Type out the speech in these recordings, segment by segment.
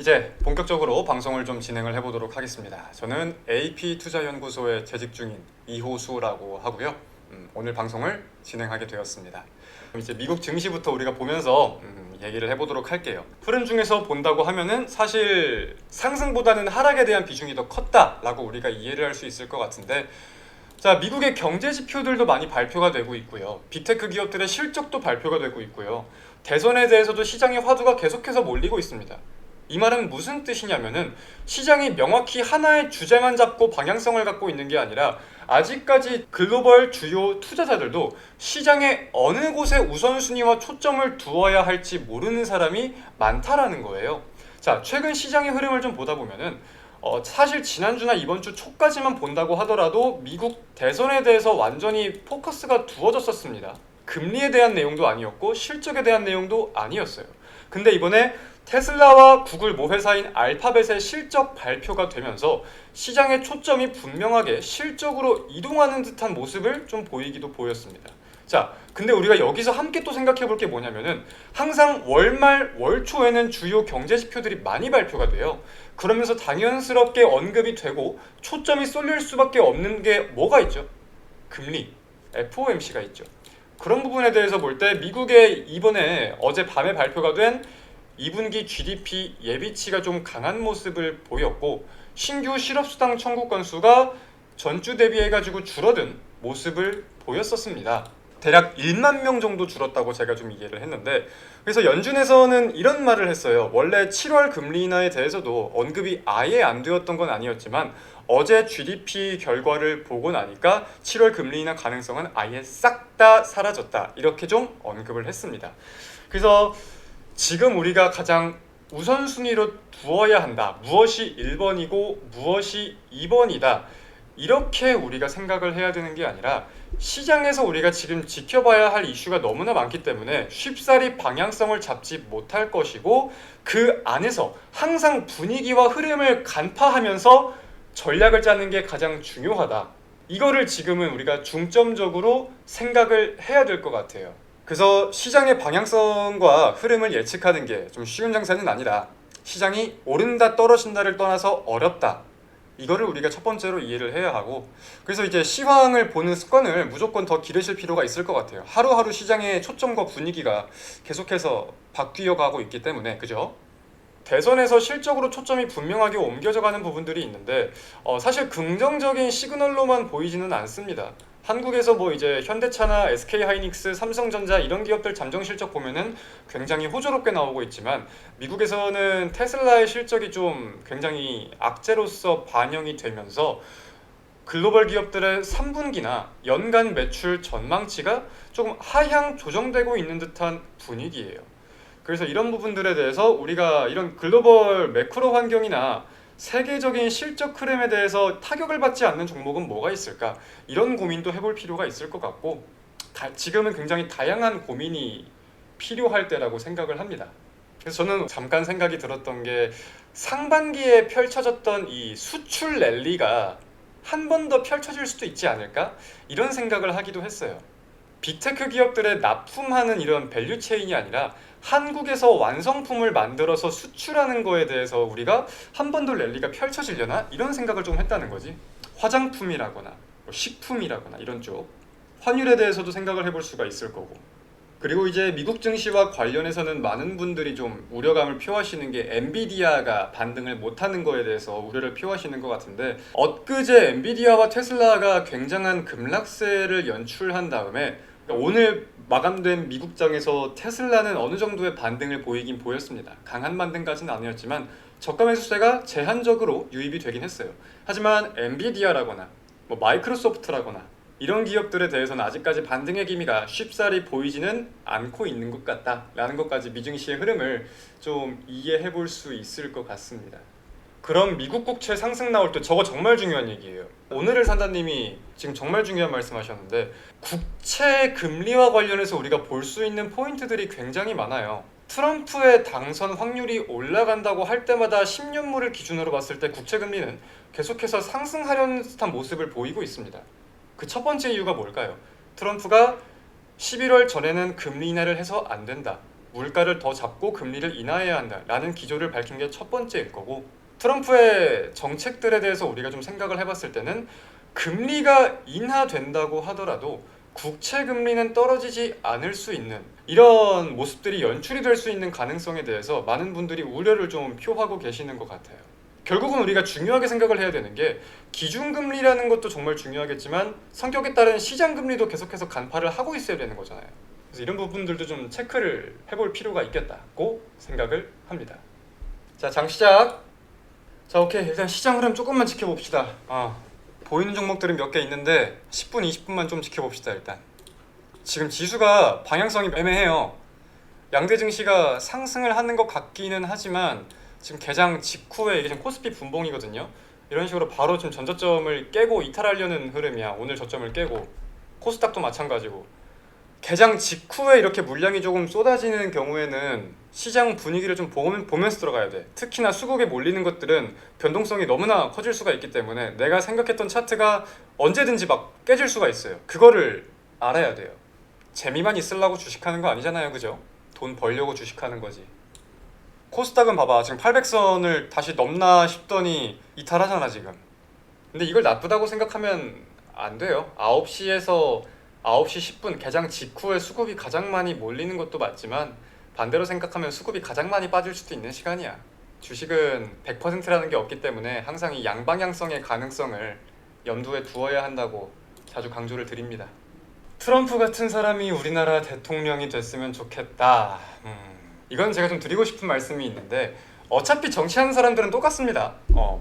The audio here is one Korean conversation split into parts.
이제 본격적으로 방송을 좀 진행을 해보도록 하겠습니다. 저는 AP투자연구소에 재직 중인 이호수라고 하고요. 오늘 방송을 진행하게 되었습니다. 이제 미국 증시부터 우리가 보면서 얘기를 해보도록 할게요. 흐름 중에서 본다고 하면은 사실 상승보다는 하락에 대한 비중이 더 컸다라고 우리가 이해를 할 수 있을 것 같은데, 자, 미국의 경제 지표들도 많이 발표가 되고 있고요. 빅테크 기업들의 실적도 발표가 되고 있고요. 대선에 대해서도 시장의 화두가 계속해서 몰리고 있습니다. 이 말은 무슨 뜻이냐면은 시장이 명확히 하나의 주제만 잡고 방향성을 갖고 있는 게 아니라 아직까지 글로벌 주요 투자자들도 시장의 어느 곳에 우선순위와 초점을 두어야 할지 모르는 사람이 많다라는 거예요. 자, 최근 시장의 흐름을 좀 보다 보면은 사실 지난주나 이번 주 초까지만 본다고 하더라도 미국 대선에 대해서 완전히 포커스가 두어졌었습니다. 금리에 대한 내용도 아니었고 실적에 대한 내용도 아니었어요. 근데 이번에 테슬라와 구글 모회사인 알파벳의 실적 발표가 되면서 시장의 초점이 분명하게 실적으로 이동하는 듯한 모습을 좀 보이기도 보였습니다. 자, 근데 우리가 여기서 함께 또 생각해 볼 게 뭐냐면은 항상 월말 월초에는 주요 경제 지표들이 많이 발표가 돼요. 그러면서 당연스럽게 언급이 되고 초점이 쏠릴 수밖에 없는 게 뭐가 있죠? 금리, FOMC가 있죠. 그런 부분에 대해서 볼 때 미국의 이번에 어젯밤에 발표가 된 2분기 GDP 예비치가 좀 강한 모습을 보였고, 신규 실업수당 청구 건수가 전주 대비해가지고 줄어든 모습을 보였었습니다. 대략 1만 명 정도 줄었다고 제가 좀 이해를 했는데, 그래서 연준에서는 이런 말을 했어요. 원래 7월 금리 인하에 대해서도 언급이 아예 안 되었던 건 아니었지만 어제 GDP 결과를 보고 나니까 7월 금리 인하 가능성은 아예 싹 다 사라졌다, 이렇게 좀 언급을 했습니다. 그래서 지금 우리가 가장 우선순위로 두어야 한다, 무엇이 1번이고 무엇이 2번이다, 이렇게 우리가 생각을 해야 되는 게 아니라 시장에서 우리가 지금 지켜봐야 할 이슈가 너무나 많기 때문에 쉽사리 방향성을 잡지 못할 것이고, 그 안에서 항상 분위기와 흐름을 간파하면서 전략을 짜는 게 가장 중요하다. 이거를 지금은 우리가 중점적으로 생각을 해야 될 것 같아요. 그래서 시장의 방향성과 흐름을 예측하는 게 좀 쉬운 장사는 아니라 시장이 오른다 떨어진다를 떠나서 어렵다, 이거를 우리가 첫 번째로 이해를 해야 하고, 그래서 이제 시황을 보는 습관을 무조건 더 기르실 필요가 있을 것 같아요. 하루하루 시장의 초점과 분위기가 계속해서 바뀌어 가고 있기 때문에, 그죠? 대선에서 실적으로 초점이 분명하게 옮겨져 가는 부분들이 있는데 사실 긍정적인 시그널로만 보이지는 않습니다. 한국에서 뭐 이제 현대차나 SK하이닉스, 삼성전자 이런 기업들 잠정 실적 보면은 굉장히 호조롭게 나오고 있지만, 미국에서는 테슬라의 실적이 좀 굉장히 악재로서 반영이 되면서 글로벌 기업들의 3분기나 연간 매출 전망치가 조금 하향 조정되고 있는 듯한 분위기예요. 그래서 이런 부분들에 대해서 우리가 이런 글로벌 매크로 환경이나 세계적인 실적 흐름에 대해서 타격을 받지 않는 종목은 뭐가 있을까? 이런 고민도 해볼 필요가 있을 것 같고, 지금은 굉장히 다양한 고민이 필요할 때라고 생각을 합니다. 그래서 저는 잠깐 생각이 들었던 게, 상반기에 펼쳐졌던 이 수출 랠리가 한 번 더 펼쳐질 수도 있지 않을까? 이런 생각을 하기도 했어요. 빅테크 기업들의 납품하는 이런 밸류체인이 아니라 한국에서 완성품을 만들어서 수출하는 거에 대해서 우리가 한 번 더 랠리가 펼쳐지려나? 이런 생각을 좀 했다는 거지. 화장품이라거나 뭐 식품이라거나 이런 쪽, 환율에 대해서도 생각을 해볼 수가 있을 거고. 그리고 이제 미국 증시와 관련해서는 많은 분들이 좀 우려감을 표하시는 게 엔비디아가 반등을 못하는 거에 대해서 우려를 표하시는 것 같은데, 엊그제 엔비디아와 테슬라가 굉장한 급락세를 연출한 다음에 오늘 마감된 미국장에서 테슬라는 어느 정도의 반등을 보이긴 보였습니다. 강한 반등까지는 아니었지만 저가 매수세가 제한적으로 유입이 되긴 했어요. 하지만 엔비디아라거나 뭐 마이크로소프트라거나 이런 기업들에 대해서는 아직까지 반등의 기미가 쉽사리 보이지는 않고 있는 것 같다라는 것까지 미증시의 흐름을 좀 이해해 볼 수 있을 것 같습니다. 그럼 미국 국채 상승 나올 때 저거 정말 중요한 얘기예요. 오늘을 산다님이 지금 정말 중요한 말씀하셨는데, 국채 금리와 관련해서 우리가 볼 수 있는 포인트들이 굉장히 많아요. 트럼프의 당선 확률이 올라간다고 할 때마다 10년물을 기준으로 봤을 때 국채 금리는 계속해서 상승하려는 듯한 모습을 보이고 있습니다. 그 첫 번째 이유가 뭘까요? 트럼프가 11월 전에는 금리 인하를 해서 안 된다, 물가를 더 잡고 금리를 인하해야 한다라는 기조를 밝힌 게 첫 번째일 거고, 트럼프의 정책들에 대해서 우리가 좀 생각을 해봤을 때는 금리가 인하된다고 하더라도 국채 금리는 떨어지지 않을 수 있는 이런 모습들이 연출이 될 수 있는 가능성에 대해서 많은 분들이 우려를 좀 표하고 계시는 것 같아요. 결국은 우리가 중요하게 생각을 해야 되는 게 기준금리라는 것도 정말 중요하겠지만 성격에 따른 시장금리도 계속해서 간파를 하고 있어야 되는 거잖아요. 그래서 이런 부분들도 좀 체크를 해볼 필요가 있겠다고 생각을 합니다. 자, 장 시작! 자, 오케이. 일단 시장 흐름 조금만 지켜봅시다. 보이는 종목들은 몇 개 있는데 10분, 20분만 좀 지켜봅시다. 일단 지금 지수가 방향성이 애매해요. 양대 증시가 상승을 하는 것 같기는 하지만 지금 개장 직후에 이게 지금 코스피 분봉이거든요. 이런 식으로 바로 지금 전저점을 깨고 이탈하려는 흐름이야. 오늘 저점을 깨고. 코스닥도 마찬가지고. 개장 직후에 이렇게 물량이 조금 쏟아지는 경우에는 시장 분위기를 좀 보면서 들어가야 돼. 특히나 수급에 몰리는 것들은 변동성이 너무나 커질 수가 있기 때문에 내가 생각했던 차트가 언제든지 막 깨질 수가 있어요. 그거를 알아야 돼요. 재미만 있으려고 주식하는 거 아니잖아요, 그죠? 돈 벌려고 주식하는 거지. 코스닥은 봐봐, 지금 800선을 다시 넘나 싶더니 이탈하잖아 지금. 근데 이걸 나쁘다고 생각하면 안 돼요. 9시에서 9시 10분 개장 직후에 수급이 가장 많이 몰리는 것도 맞지만 반대로 생각하면 수급이 가장 많이 빠질 수도 있는 시간이야. 주식은 100%라는 게 없기 때문에 항상 이 양방향성의 가능성을 염두에 두어야 한다고 자주 강조를 드립니다. 트럼프 같은 사람이 우리나라 대통령이 됐으면 좋겠다. 이건 제가 좀 드리고 싶은 말씀이 있는데 어차피 정치하는 사람들은 똑같습니다.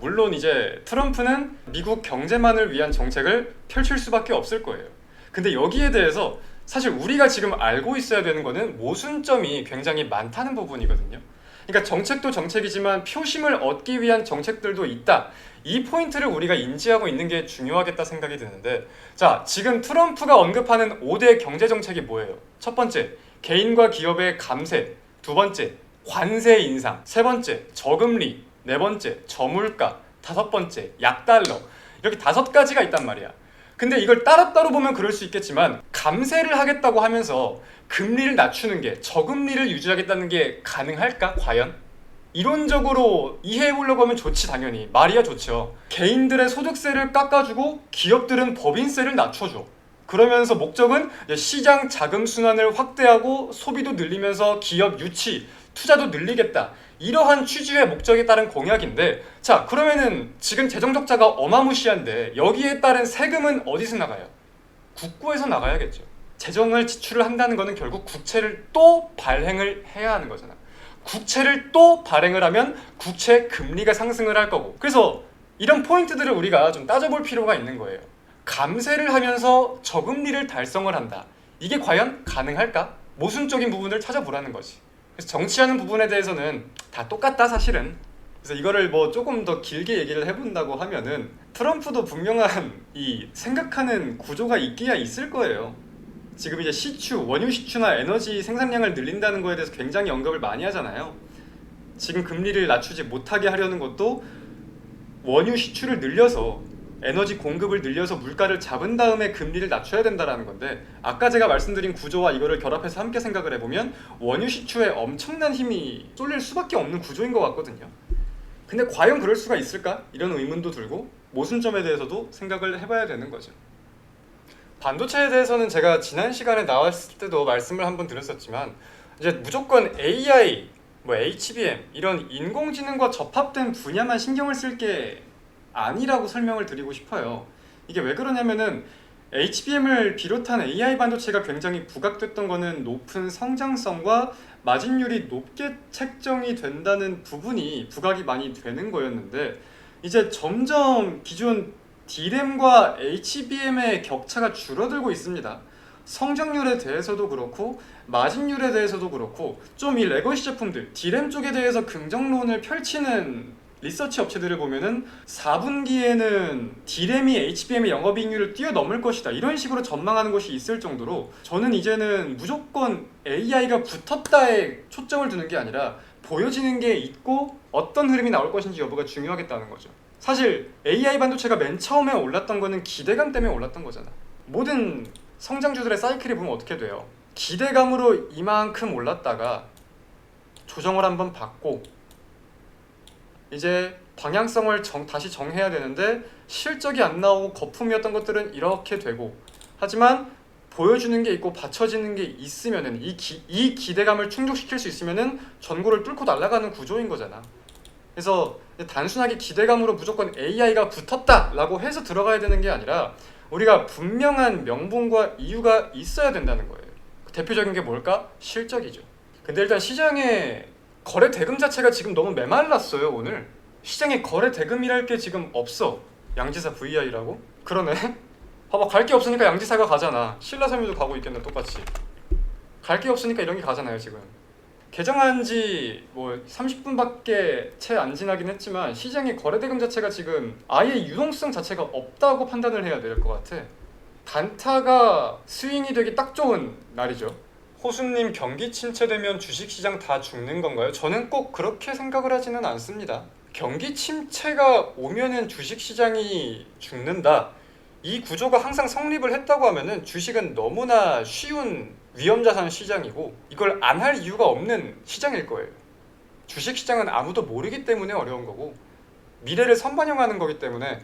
물론 이제 트럼프는 미국 경제만을 위한 정책을 펼칠 수밖에 없을 거예요. 근데 여기에 대해서 사실 우리가 지금 알고 있어야 되는 거는 모순점이 굉장히 많다는 부분이거든요. 그러니까 정책도 정책이지만 표심을 얻기 위한 정책들도 있다. 이 포인트를 우리가 인지하고 있는 게 중요하겠다 생각이 드는데, 자, 지금 트럼프가 언급하는 5대 경제 정책이 뭐예요? 첫 번째, 개인과 기업의 감세. 두 번째, 관세 인상. 세 번째, 저금리. 네 번째, 저물가. 다섯 번째, 약달러. 이렇게 5가지가 있단 말이야. 근데 이걸 따로따로 보면 그럴 수 있겠지만 감세를 하겠다고 하면서 금리를 낮추는 게, 저금리를 유지하겠다는 게 가능할까? 과연? 이론적으로 이해해보려고 하면 좋지, 당연히. 말이야 좋죠. 개인들의 소득세를 깎아주고 기업들은 법인세를 낮춰줘. 그러면서 목적은 시장 자금 순환을 확대하고 소비도 늘리면서 기업 유치, 투자도 늘리겠다. 이러한 취지의 목적에 따른 공약인데, 자, 그러면은 지금 재정 적자가 어마무시한데 여기에 따른 세금은 어디서 나가요? 국고에서 나가야겠죠. 재정을 지출을 한다는 거는 결국 국채를 또 발행을 해야 하는 거잖아. 국채를 또 발행을 하면 국채 금리가 상승을 할 거고. 그래서 이런 포인트들을 우리가 좀 따져볼 필요가 있는 거예요. 감세를 하면서 저금리를 달성을 한다. 이게 과연 가능할까? 모순적인 부분을 찾아보라는 거지. 그래서 정치하는 부분에 대해서는 다 똑같다 사실은. 그래서 이거를 뭐 조금 더 길게 얘기를 해본다고 하면은 트럼프도 분명한 이 생각하는 구조가 있기야 있을 거예요. 지금 이제 시추, 원유 시추나 에너지 생산량을 늘린다는 거에 대해서 굉장히 언급을 많이 하잖아요. 지금 금리를 낮추지 못하게 하려는 것도 원유 시추를 늘려서 에너지 공급을 늘려서 물가를 잡은 다음에 금리를 낮춰야 된다는 건데, 아까 제가 말씀드린 구조와 이거를 결합해서 함께 생각을 해보면 원유 시추에 엄청난 힘이 쏠릴 수밖에 없는 구조인 것 같거든요. 근데 과연 그럴 수가 있을까? 이런 의문도 들고 모순점에 대해서도 생각을 해봐야 되는 거죠. 반도체에 대해서는 제가 지난 시간에 나왔을 때도 말씀을 한번 드렸었지만 이제 무조건 AI, HBM 이런 인공지능과 접합된 분야만 신경을 쓸 게 아니라고 설명을 드리고 싶어요. 이게 왜 그러냐면은 HBM을 비롯한 AI 반도체가 굉장히 부각됐던 거는 높은 성장성과 마진율이 높게 책정이 된다는 부분이 부각이 많이 되는 거였는데, 이제 점점 기존 D램과 HBM의 격차가 줄어들고 있습니다. 성장률에 대해서도 그렇고 마진율에 대해서도 그렇고 좀 이 레거시 제품들 D램 쪽에 대해서 긍정론을 펼치는 리서치 업체들을 보면은 4분기에는 D램이 HBM의 영업이익률을 뛰어넘을 것이다, 이런 식으로 전망하는 것이 있을 정도로 저는 이제는 무조건 AI가 붙었다에 초점을 두는 게 아니라 보여지는 게 있고 어떤 흐름이 나올 것인지 여부가 중요하겠다는 거죠. 사실 AI 반도체가 맨 처음에 올랐던 거는 기대감 때문에 올랐던 거잖아. 모든 성장주들의 사이클이 보면 어떻게 돼요? 기대감으로 이만큼 올랐다가 조정을 한번 받고 이제 방향성을 다시 정해야 되는데 실적이 안 나오고 거품이었던 것들은 이렇게 되고, 하지만 보여주는 게 있고 받쳐지는 게 있으면은 이 기대감을 충족시킬 수 있으면은 전고를 뚫고 날아가는 구조인 거잖아. 그래서 단순하게 기대감으로 무조건 AI가 붙었다라고 해서 들어가야 되는 게 아니라 우리가 분명한 명분과 이유가 있어야 된다는 거예요. 대표적인 게 뭘까? 실적이죠. 근데 일단 시장의 거래 대금 자체가 지금 너무 메말랐어요. 오늘 시장에 거래 대금이랄 게 지금 없어. 양지사 VI라고? 그러네. 봐봐, 갈 게 없으니까 양지사가 가잖아. 신라섬유도 가고 있겠네, 똑같이. 갈 게 없으니까 이런 게 가잖아요. 지금 개장한 지 뭐 30분밖에 채 안 지나긴 했지만 시장의 거래 대금 자체가 지금 아예 유동성 자체가 없다고 판단을 해야 될 것 같아. 단타가 스윙이 되기 딱 좋은 날이죠. 호수님, 경기 침체되면 주식시장 다 죽는 건가요? 저는 꼭 그렇게 생각을 하지는 않습니다. 경기 침체가 오면은 주식시장이 죽는다, 이 구조가 항상 성립을 했다고 하면은 주식은 너무나 쉬운 위험자산 시장이고 이걸 안 할 이유가 없는 시장일 거예요. 주식시장은 아무도 모르기 때문에 어려운 거고 미래를 선반영하는 거기 때문에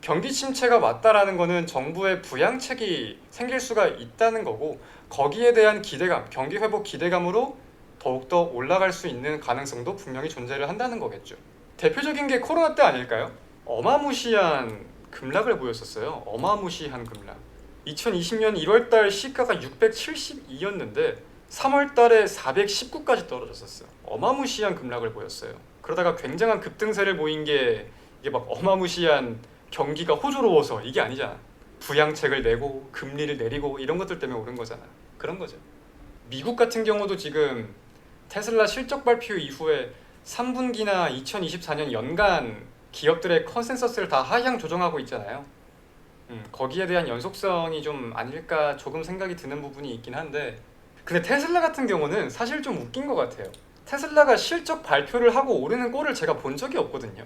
경기 침체가 왔다라는 거는 정부의 부양책이 생길 수가 있다는 거고, 거기에 대한 기대감, 경기 회복 기대감으로 더욱더 올라갈 수 있는 가능성도 분명히 존재를 한다는 거겠죠. 대표적인 게 코로나 때 아닐까요? 어마무시한 급락을 보였었어요. 어마무시한 급락. 2020년 1월달 시가가 672였는데 3월달에 419까지 떨어졌었어요. 어마무시한 급락을 보였어요. 그러다가 굉장한 급등세를 보인 게 이게 막 어마무시한 경기가 호조로워서 이게 아니잖아. 부양책을 내고 금리를 내리고 이런 것들 때문에 오른 거잖아. 그런 거죠. 미국 같은 경우도 지금 테슬라 실적 발표 이후에 3분기나 2024년 연간 기업들의 컨센서스를 다 하향 조정하고 있잖아요. 거기에 대한 연속성이 좀 아닐까 조금 생각이 드는 부분이 있긴 한데, 근데 테슬라 같은 경우는 사실 좀 웃긴 것 같아요. 테슬라가 실적 발표를 하고 오르는 꼴을 제가 본 적이 없거든요.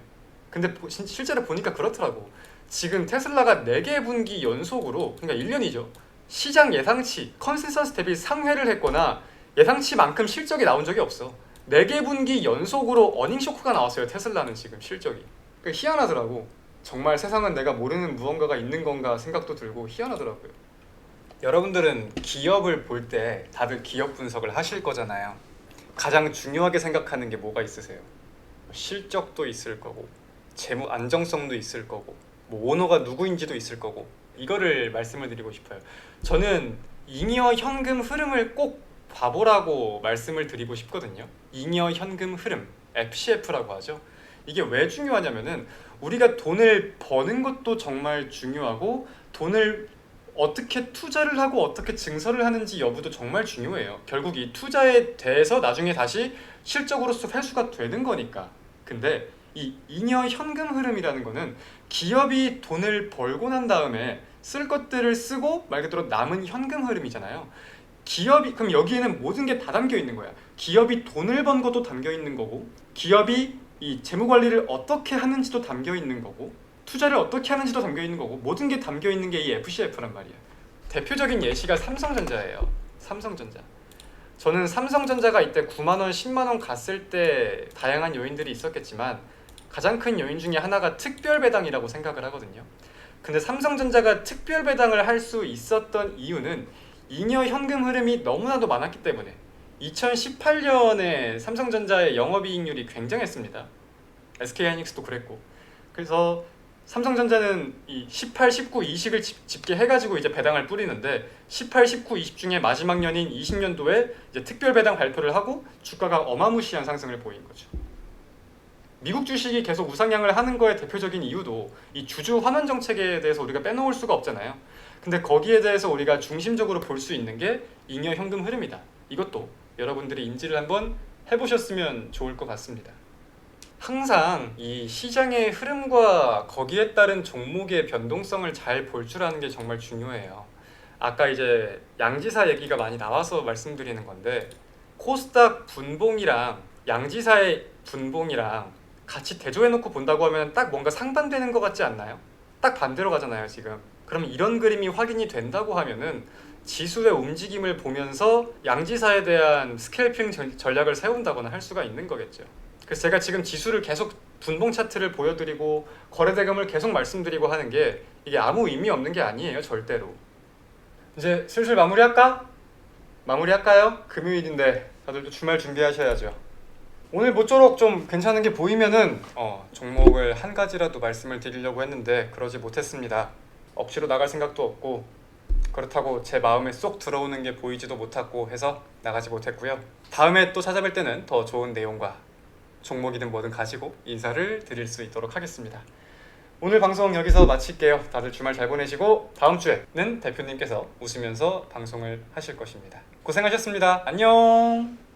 근데 실제로 보니까 그렇더라고. 지금 테슬라가 4개 분기 연속으로, 그러니까 1년이죠. 시장 예상치, 컨센서스 대비 상회를 했거나 예상치만큼 실적이 나온 적이 없어. 4개 분기 연속으로 어닝 쇼크가 나왔어요. 테슬라는 지금 실적이. 그러니까 희한하더라고. 정말 세상은 내가 모르는 무언가가 있는 건가 생각도 들고 희한하더라고요. 여러분들은 기업을 볼 때 다들 기업 분석을 하실 거잖아요. 가장 중요하게 생각하는 게 뭐가 있으세요? 실적도 있을 거고 재무 안정성도 있을 거고 뭐 오너가 누구인지도 있을 거고, 이거를 말씀을 드리고 싶어요. 저는 잉여 현금 흐름을 꼭 봐보라고 말씀을 드리고 싶거든요. 잉여 현금 흐름, FCF라고 하죠. 이게 왜 중요하냐면은 우리가 돈을 버는 것도 정말 중요하고 돈을 어떻게 투자를 하고 어떻게 증설을 하는지 여부도 정말 중요해요. 결국 이 투자에 대해서 나중에 다시 실적으로서 회수가 되는 거니까. 근데 이 잉여 현금 흐름이라는 거는 기업이 돈을 벌고 난 다음에 쓸 것들을 쓰고 말 그대로 남은 현금 흐름이잖아요. 기업이, 그럼 여기에는 모든 게 다 담겨 있는 거야. 기업이 돈을 번 것도 담겨 있는 거고, 기업이 이 재무 관리를 어떻게 하는지도 담겨 있는 거고, 투자를 어떻게 하는지도 담겨 있는 거고, 모든 게 담겨 있는 게 이 FCF란 말이야. 대표적인 예시가 삼성전자예요. 삼성전자. 저는 삼성전자가 이때 9만 원, 10만 원 갔을 때 다양한 요인들이 있었겠지만 가장 큰 요인 중에 하나가 특별 배당이라고 생각을 하거든요. 근데 삼성전자가 특별 배당을 할 수 있었던 이유는 잉여 현금 흐름이 너무나도 많았기 때문에. 2018년에 삼성전자의 영업이익률이 굉장했습니다. SK하이닉스도 그랬고. 그래서 삼성전자는 이 18, 19, 20을 집계해가지고 이제 배당을 뿌리는데 18, 19, 20 중에 마지막 년인 20년도에 이제 특별 배당 발표를 하고 주가가 어마무시한 상승을 보인 거죠. 미국 주식이 계속 우상향을 하는 거에 대표적인 이유도 이 주주 환원 정책에 대해서 우리가 빼놓을 수가 없잖아요. 근데 거기에 대해서 우리가 중심적으로 볼 수 있는 게 잉여 현금 흐름이다. 이것도 여러분들이 인지를 한번 해보셨으면 좋을 것 같습니다. 항상 이 시장의 흐름과 거기에 따른 종목의 변동성을 잘 볼 줄 아는 게 정말 중요해요. 아까 이제 양지사 얘기가 많이 나와서 말씀드리는 건데, 코스닥 분봉이랑 양지사의 분봉이랑 같이 대조해놓고 본다고 하면 딱 뭔가 상반되는 것 같지 않나요? 딱 반대로 가잖아요 지금. 그럼 이런 그림이 확인이 된다고 하면은 지수의 움직임을 보면서 양지사에 대한 스캘핑 전략을 세운다거나 할 수가 있는 거겠죠. 그래서 제가 지금 지수를 계속 분봉 차트를 보여드리고 거래대금을 계속 말씀드리고 하는 게 이게 아무 의미 없는 게 아니에요, 절대로. 이제 슬슬 마무리할까? 마무리할까요? 금요일인데 다들도 주말 준비하셔야죠. 오늘 모쪼록 좀 괜찮은 게 보이면은 종목을 한 가지라도 말씀을 드리려고 했는데 그러지 못했습니다. 억지로 나갈 생각도 없고 그렇다고 제 마음에 쏙 들어오는 게 보이지도 못하고 해서 나가지 못했고요. 다음에 또 찾아뵐 때는 더 좋은 내용과 종목이든 뭐든 가지고 인사를 드릴 수 있도록 하겠습니다. 오늘 방송 여기서 마칠게요. 다들 주말 잘 보내시고 다음 주에는 대표님께서 웃으면서 방송을 하실 것입니다. 고생하셨습니다. 안녕.